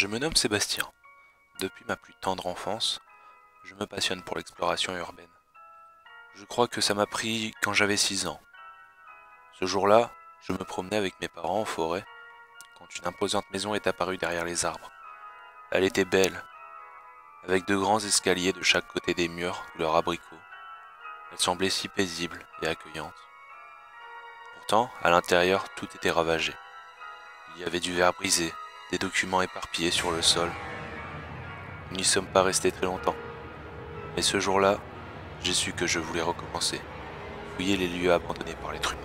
Je me nomme Sébastien. Depuis ma plus tendre enfance, je me passionne pour l'exploration urbaine. Je crois que ça m'a pris quand j'avais 6 ans. Ce jour-là, je me promenais avec mes parents en forêt quand une imposante maison est apparue derrière les arbres. Elle était belle, avec de grands escaliers de chaque côté des murs couleur abricot. Elle semblait si paisible et accueillante. Pourtant, à l'intérieur, tout était ravagé. Il y avait du verre brisé, des documents éparpillés sur le sol. Nous n'y sommes pas restés très longtemps. Mais ce jour-là, j'ai su que je voulais recommencer, fouiller les lieux abandonnés par l'être humain.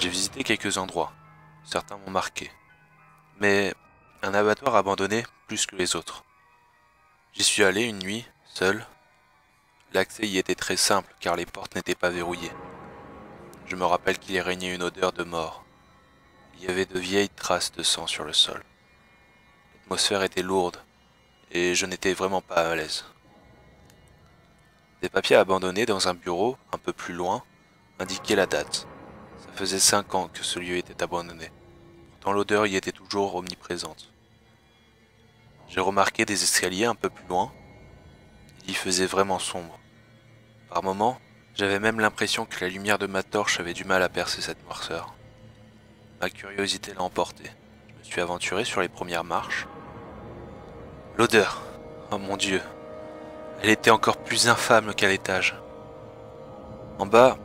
J'ai visité quelques endroits, certains m'ont marqué, mais un abattoir abandonné plus que les autres. J'y suis allé une nuit, seul. L'accès y était très simple car les portes n'étaient pas verrouillées. Je me rappelle qu'il y régnait une odeur de mort. Il y avait de vieilles traces de sang sur le sol. L'atmosphère était lourde et je n'étais vraiment pas à l'aise. Des papiers abandonnés dans un bureau, un peu plus loin, indiquaient la date. Ça faisait 5 ans que ce lieu était abandonné. Pourtant l'odeur y était toujours omniprésente. J'ai remarqué des escaliers un peu plus loin. Il y faisait vraiment sombre. Par moments, j'avais même l'impression que la lumière de ma torche avait du mal à percer cette noirceur. Ma curiosité l'a emporté. Je me suis aventuré sur les premières marches. L'odeur, oh mon Dieu, elle était encore plus infâme qu'à l'étage. En bas,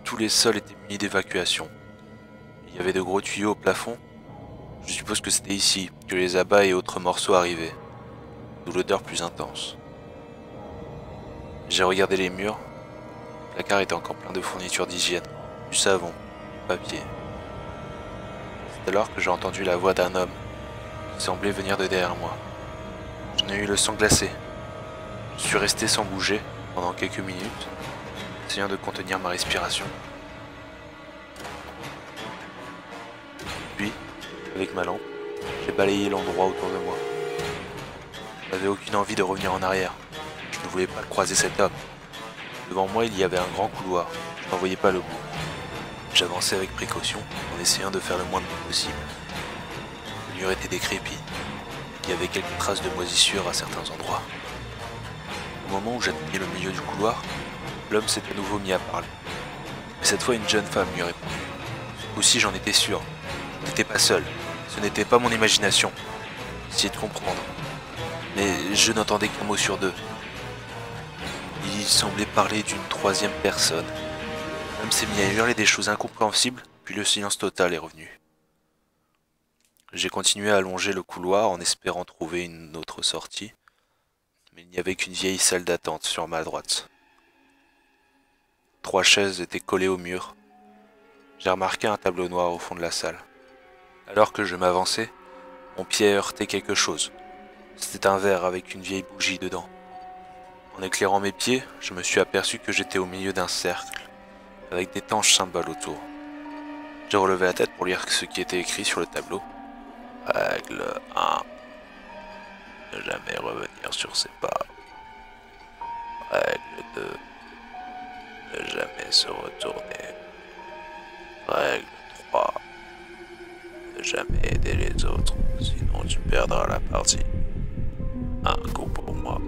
tous les sols étaient munis d'évacuation. Il y avait de gros tuyaux au plafond. Je suppose que c'était ici que les abats et autres morceaux arrivaient, d'où l'odeur plus intense. J'ai regardé les murs. Le placard était encore plein de fournitures d'hygiène, du savon, du papier. C'est alors que j'ai entendu la voix d'un homme qui semblait venir de derrière moi. J'en ai eu le sang glacé. Je suis resté sans bouger pendant quelques minutes, essayant de contenir ma respiration. Puis, avec ma lampe, j'ai balayé l'endroit autour de moi. Je n'avais aucune envie de revenir en arrière. Je ne voulais pas croiser cet homme. Devant moi, il y avait un grand couloir. Je n'en voyais pas le bout. J'avançais avec précaution, en essayant de faire le moins de bruit possible. Le mur était décrépit. Il y avait quelques traces de moisissure à certains endroits. Au moment où j'atteignais le milieu du couloir, l'homme s'est à nouveau mis à parler. Mais cette fois, une jeune femme lui a répondu. Aussi, j'en étais sûr. Je n'étais pas seul. Ce n'était pas mon imagination. J'essayais de comprendre. Mais je n'entendais qu'un mot sur deux. Il semblait parler d'une troisième personne. L'homme s'est mis à hurler des choses incompréhensibles, puis le silence total est revenu. J'ai continué à longer le couloir en espérant trouver une autre sortie, mais il n'y avait qu'une vieille salle d'attente sur ma droite. 3 chaises étaient collées au mur. J'ai remarqué un tableau noir au fond de la salle. Alors que je m'avançais, mon pied heurtait quelque chose. C'était un verre avec une vieille bougie dedans. En éclairant mes pieds, je me suis aperçu que j'étais au milieu d'un cercle, avec d'étanches symboles autour. J'ai relevé la tête pour lire ce qui était écrit sur le tableau. Règle 1. Ne jamais revenir sur ses pas. Règle 2. Ne jamais se retourner. Règle 3. Ne jamais aider les autres, sinon tu perdras la partie. Un coup pour moi.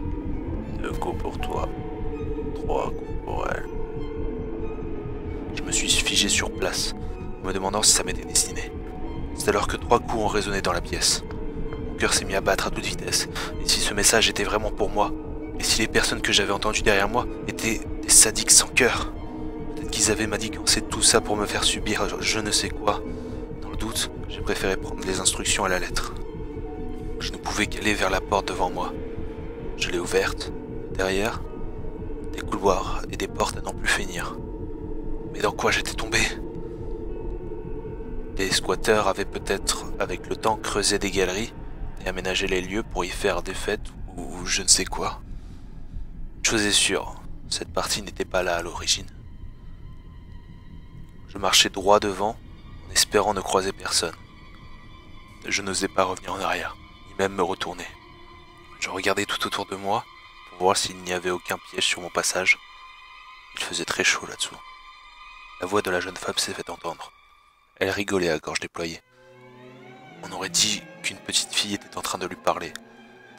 2 coups pour toi. 3 coups pour elle. Je me suis figé sur place, me demandant si ça m'était destiné. C'est alors que 3 coups ont résonné dans la pièce. Mon cœur s'est mis à battre à toute vitesse. Et si ce message était vraiment pour moi? Et si les personnes que j'avais entendues derrière moi étaient des sadiques sans cœur? Peut-être qu'ils avaient manigancé tout ça pour me faire subir je ne sais quoi. Dans le doute, j'ai préféré prendre les instructions à la lettre. Je ne pouvais qu'aller vers la porte devant moi. Je l'ai ouverte. Derrière, des couloirs et des portes à n'en plus finir. Mais dans quoi j'étais tombé? Les squatteurs avaient peut-être, avec le temps, creusé des galeries et aménagé les lieux pour y faire des fêtes ou je ne sais quoi. Une chose est sûre, cette partie n'était pas là à l'origine. Je marchais droit devant, en espérant ne croiser personne. Je n'osais pas revenir en arrière, ni même me retourner. Je regardais tout autour de moi pour voir s'il n'y avait aucun piège sur mon passage. Il faisait très chaud là-dessous. La voix de la jeune femme s'est fait entendre. Elle rigolait à gorge déployée. On aurait dit qu'une petite fille était en train de lui parler.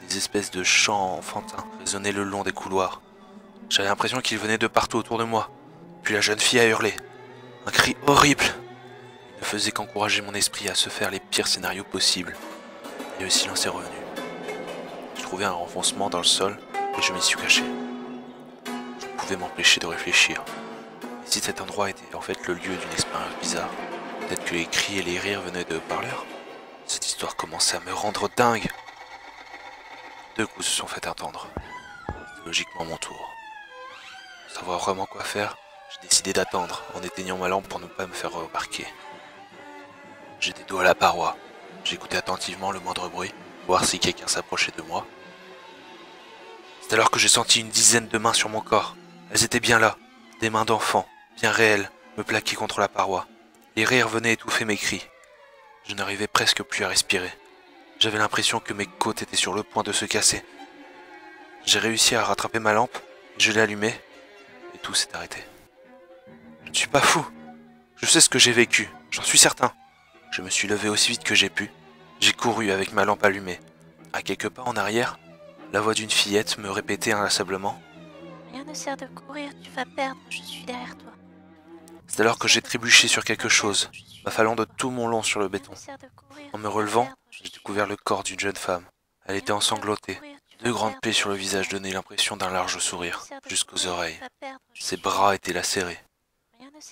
Des espèces de chants enfantins résonnaient le long des couloirs. J'avais l'impression qu'ils venaient de partout autour de moi. Puis la jeune fille a hurlé. Un cri horrible. Il ne faisait qu'encourager mon esprit à se faire les pires scénarios possibles. Et le silence est revenu. J'ai trouvé un renfoncement dans le sol et je m'y suis caché. Je ne pouvais m'empêcher de réfléchir. Et si cet endroit était en fait le lieu d'une expérience bizarre, peut-être que les cris et les rires venaient de haut-parleurs. Cette histoire commençait à me rendre dingue. 2 coups se sont fait entendre. C'était logiquement mon tour. Sans savoir vraiment quoi faire, j'ai décidé d'attendre en éteignant ma lampe pour ne pas me faire remarquer. J'étais dos à la paroi. J'écoutais attentivement le moindre bruit, voir si quelqu'un s'approchait de moi. C'est alors que j'ai senti une dizaine de mains sur mon corps. Elles étaient bien là, des mains d'enfant, bien réelles, me plaquaient contre la paroi. Les rires venaient étouffer mes cris. Je n'arrivais presque plus à respirer. J'avais l'impression que mes côtes étaient sur le point de se casser. J'ai réussi à rattraper ma lampe, je l'ai allumée, et tout s'est arrêté. Je ne suis pas fou. Je sais ce que j'ai vécu, j'en suis certain. Je me suis levé aussi vite que j'ai pu. J'ai couru avec ma lampe allumée. À quelques pas en arrière, la voix d'une fillette me répétait inlassablement. Rien ne sert de courir, tu vas perdre, je suis derrière toi. C'est alors que j'ai trébuché sur quelque chose, m'affalant de tout mon long sur le béton. En me relevant, j'ai découvert le corps d'une jeune femme. Elle était ensanglantée. 2 grandes plaies sur le visage donnaient l'impression d'un large sourire, jusqu'aux oreilles. Ses bras étaient lacérés.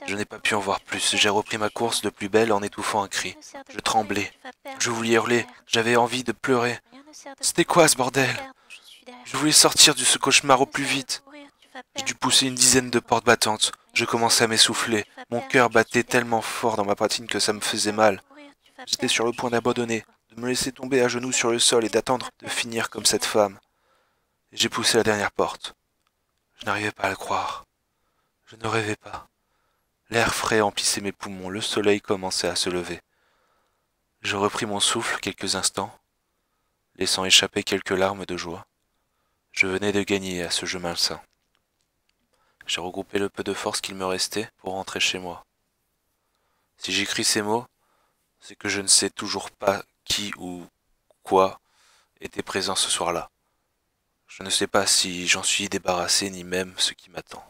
Je n'ai pas pu en voir plus. J'ai repris ma course de plus belle en étouffant un cri. Je tremblais. Je voulais hurler. J'avais envie de pleurer. C'était quoi ce bordel? Je voulais sortir de ce cauchemar au plus vite. J'ai dû pousser une dizaine de portes battantes. Je commençais à m'essouffler. Mon cœur battait tellement fort dans ma poitrine que ça me faisait mal. J'étais sur le point d'abandonner, de me laisser tomber à genoux sur le sol et d'attendre de finir comme cette femme. Et j'ai poussé la dernière porte. Je n'arrivais pas à le croire. Je ne rêvais pas. L'air frais emplissait mes poumons, le soleil commençait à se lever. Je repris mon souffle quelques instants, laissant échapper quelques larmes de joie. Je venais de gagner à ce jeu malsain. J'ai regroupé le peu de force qu'il me restait pour rentrer chez moi. Si j'écris ces mots, c'est que je ne sais toujours pas qui ou quoi était présent ce soir-là. Je ne sais pas si j'en suis débarrassé ni même ce qui m'attend.